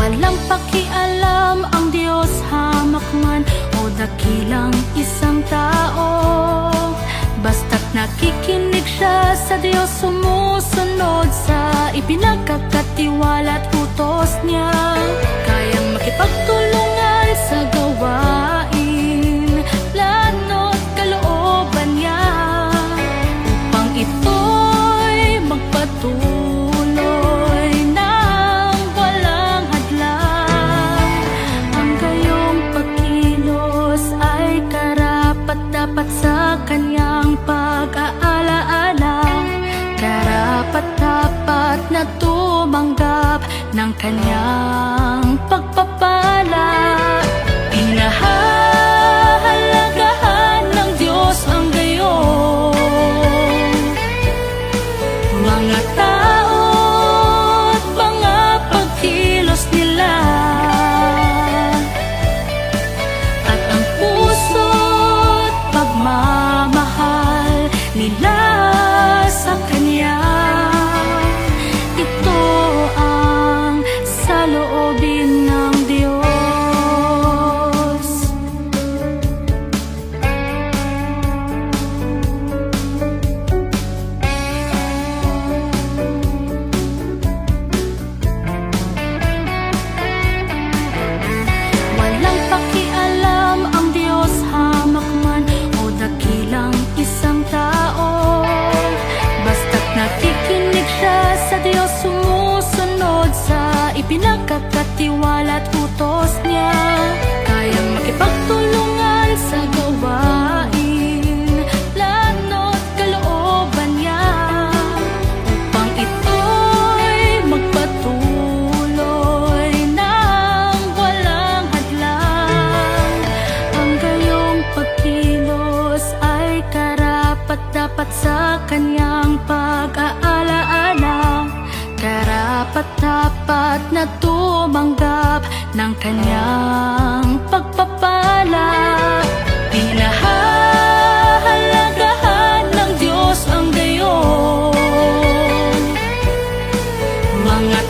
Walang pakialam ang Diyos, hamak man o dakilang isang tao. Basta't nakikinig siya sa Diyos, sumusunod sa ipinagkakatiwala at utos niya, kayang makipagtulungan sa gawain, plano't kalooban niya, upang ito'y magpatuloy nang walang hadlang. Ang gayong pagkilos ay karapat-dapat sa kanyang pag-aalaala, karapat-dapat na tumanggap ng kanyang pagpapala. Pinahahalagahan ng Diyos ang gayon mga tao't mga pagkilos nila, at ang puso't pagmamahal nila sa Kanya. Ito ang saloobin ng Diyos. Walang pakialam ang Diyos, hamak man o dakilang isang tao. Basta't nakikinig siya sa Diyos, sumusunod sa ipinagkakatiwala at utos niya, kayang makipagtulungan sa gawain, plano't kalooban niya, upang ito'y magpatuloy nang walang hadlang. Ang gayong pagkilos ay karapat-dapat sa kanyang pag-aalaala, karapat-dapat na tumanggap ng kanyang pagpapala. Pinahahalagahan ng Diyos ang gayon mga